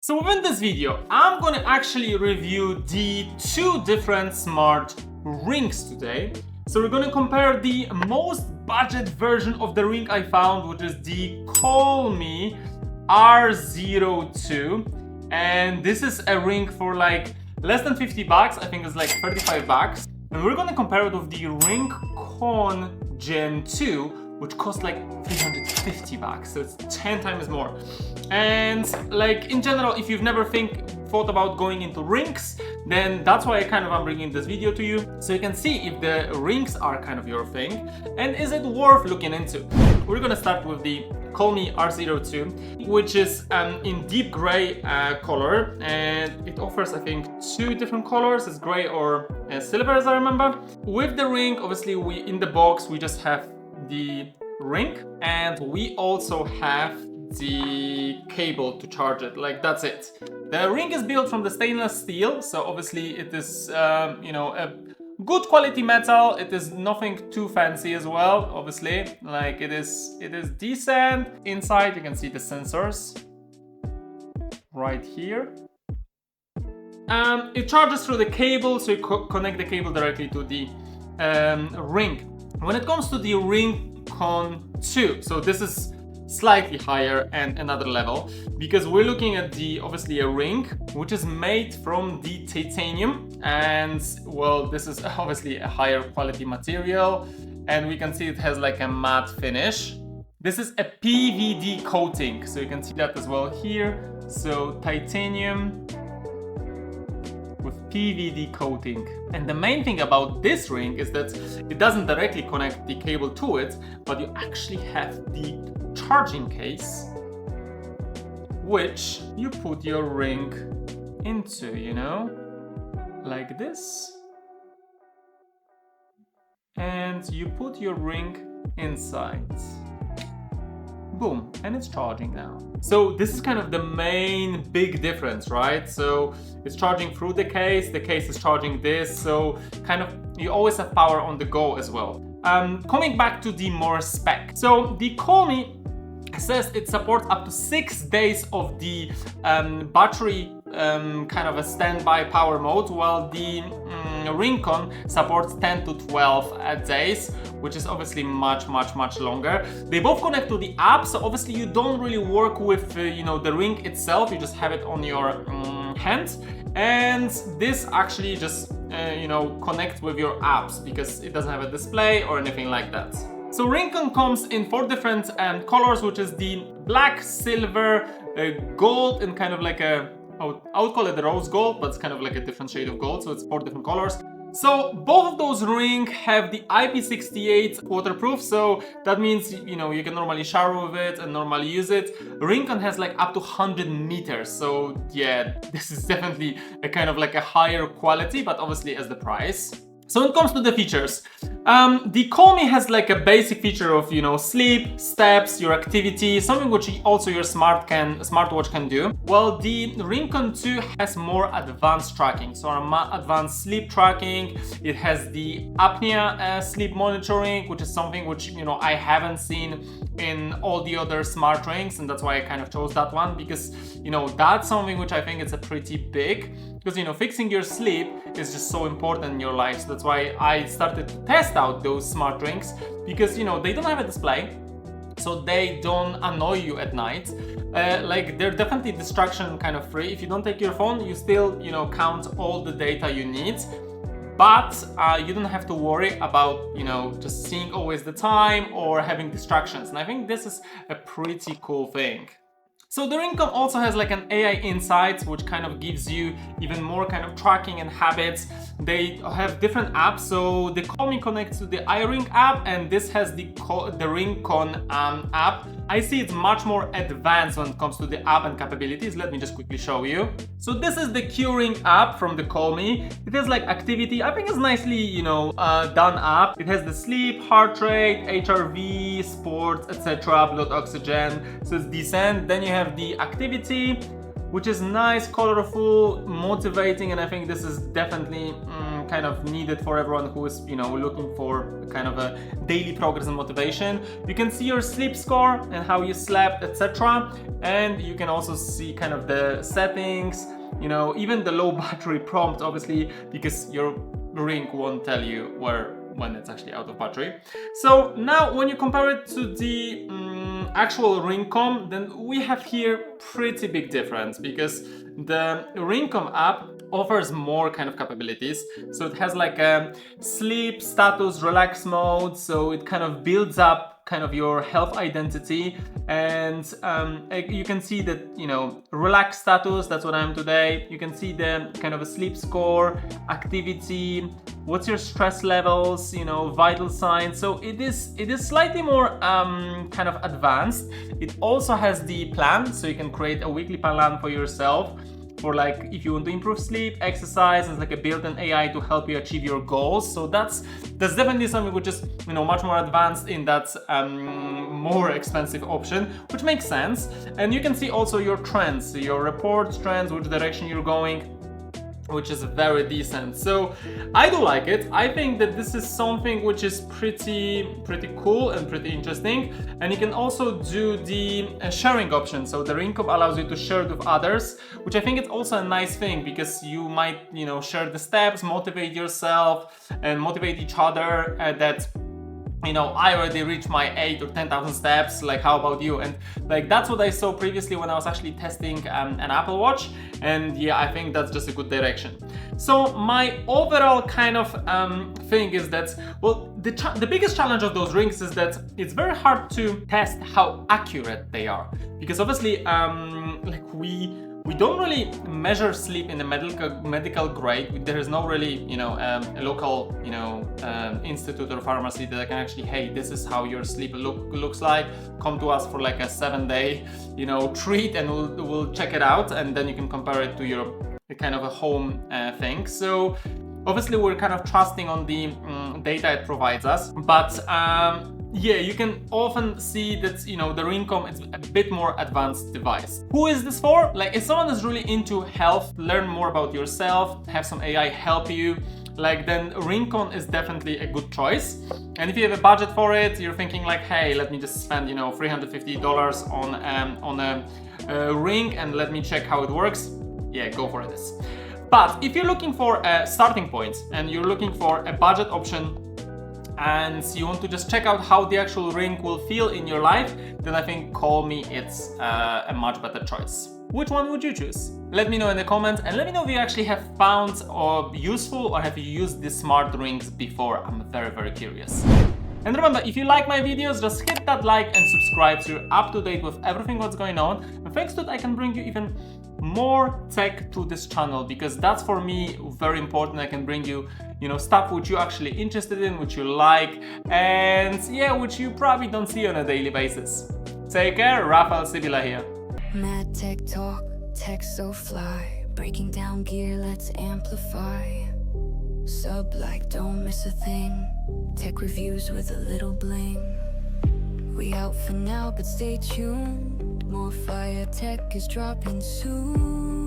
So within this video, I'm gonna actually review the two different smart rings today. So we're gonna compare the most budget version of the ring I found, which is the Colmi R02. And this is a ring for like less than 50 bucks. I think it's like 35 bucks. And we're gonna compare it with the RingConn Gen 2, which costs like 350 bucks, so it's 10 times more. And like in general, if you've never thought about going into rings, then that's why I'm bringing this video to you, so you can see if the rings are kind of your thing and is it worth looking into. We're gonna start with the Colmi R02, which is in deep gray color, and it offers I think two different colors. It's gray or silver, as I remember. With the ring, obviously in the box we just have the ring, and we also have the cable to charge it. Like, that's it. The ring is built from the stainless steel, so obviously it is a good quality metal. It is nothing too fancy as well, obviously. Like, it is decent. Inside you can see the sensors right here. It charges through the cable, so you connect the cable directly to the ring. When it comes to the RingConn 2, so this is slightly higher and another level, because we're looking at obviously a ring which is made from the titanium, and well, this is obviously a higher quality material, and we can see it has like a matte finish. This is a PVD coating, so you can see that as well here. So titanium with PVD coating. And the main thing about this ring is that it doesn't directly connect the cable to it, but you actually have the charging case, which you put your ring into, like this. And you put your ring inside. Boom, and it's charging now. So this is kind of the main big difference, right? So it's charging through the case is charging this, so kind of you always have power on the go as well. Coming back to the more spec. So the Colmi says it supports up to 6 days of the battery kind of a standby power mode, while the RingConn supports 10 to 12 days, which is obviously much longer. They both connect to the app, so obviously you don't really work with the ring itself, you just have it on your hand, and this actually just connects with your apps because it doesn't have a display or anything like that. So RingConn comes in 4 different colors, which is the black, silver, gold, and kind of like I would call it rose gold, but it's kind of like a different shade of gold, so it's 4 different colors. So both of those rings have the IP68 waterproof, so that means you can normally shower with it and normally use it. RingConn has like up to 100 meters, so yeah, this is definitely a kind of like a higher quality, but obviously as the price. So when it comes to the features, the Colmi has like a basic feature of sleep, steps, your activity, something which also your smartwatch can do. Well, the RingConn 2 has more advanced tracking, so advanced sleep tracking. It has the apnea sleep monitoring, which is something which I haven't seen in all the other smart rings, and that's why I kind of chose that one, because that's something which I think it's a pretty big, because fixing your sleep is just so important in your life. So that's why I started to test out those smart rings, because they don't have a display, so they don't annoy you at night. Like, they're definitely distraction kind of free. If you don't take your phone, you still count all the data you need, but you don't have to worry about just seeing always the time or having distractions, and I think this is a pretty cool thing. So the RingConn also has like an AI Insights, which kind of gives you even more kind of tracking and habits. They have different apps, so the Colmi connects to the iRing app, and this has the RingConn app. I see it's much more advanced when it comes to the app and capabilities. Let me just quickly show you. So this is the QRing app from the Colmi. It has like activity. I think it's nicely, done app. It has the sleep, heart rate, HRV, sports, etc., blood oxygen. So it's decent. Then you have the activity, which is nice, colorful, motivating, and I think this is definitely kind of needed for everyone who is, you know, looking for kind of a daily progress and motivation. You can see your sleep score and how you slept, etc. And you can also see kind of the settings, you know, even the low battery prompt, obviously, because your Ring won't tell you when it's actually out of battery. So now when you compare it to the actual RingConn, then we have here pretty big difference, because the RingConn app offers more kind of capabilities. So it has like a sleep status relax mode, so it kind of builds up kind of your health identity, and you can see that, you know, relax status, that's what I am today. You can see the kind of a sleep score, activity, what's your stress levels, you know, vital signs. So it is slightly more kind of advanced. It also has the plan, so you can create a weekly plan for yourself, for like if you want to improve sleep, exercise, and like a built-in AI to help you achieve your goals. So that's definitely something which is, you know, much more advanced in that more expensive option, which makes sense. And you can see also your trends, your reports, trends, which direction you're going, which is very decent. So I do like it. I think that this is something which is pretty cool and pretty interesting. And you can also do the sharing option. So the RingConn allows you to share it with others, which I think is also a nice thing, because you might, you know, share the steps, motivate yourself and motivate each other, that, you know, I already reached my 8 or 10,000 steps, like how about you? And like that's what I saw previously when I was actually testing an Apple Watch, and yeah, I think that's just a good direction. So my overall kind of thing is that, well, the biggest challenge of those rings is that it's very hard to test how accurate they are, because obviously like we don't really measure sleep in the medical grade. There is no really, you know, a local, you know, institute or pharmacy that can actually, hey, this is how your sleep looks like. Come to us for like a 7-day, you know, treat, and we'll check it out, and then you can compare it to your kind of a home thing. So obviously we're kind of trusting on the data it provides us, but yeah, you can often see that, you know, the RingConn is a bit more advanced device. Who is this for? Like, if someone is really into health, learn more about yourself, have some AI help you, like, then RingConn is definitely a good choice. And if you have a budget for it, you're thinking like, hey, let me just spend, you know, $350 on a ring and let me check how it works. Yeah, go for this. But if you're looking for a starting point and you're looking for a budget option, and you want to just check out how the actual ring will feel in your life, then I think Colmi it's a much better choice. Which one would you choose? Let me know in the comments, and let me know if you actually have found or useful, or have you used these smart rings before. I'm very curious. And remember, if you like my videos, just hit that like and subscribe so you're up to date with everything what's going on. And thanks to that, I can bring you even more tech to this channel, because that's for me very important. I can bring you, you know, stuff which you're actually interested in, which you like, and yeah, which you probably don't see on a daily basis. Take care, Rafael Cebula here. MadTechTalk, tech so fly, breaking down gear, let's amplify. Sub like, don't miss a thing. Tech reviews with a little bling. We out for now, but stay tuned. More fire tech is dropping soon.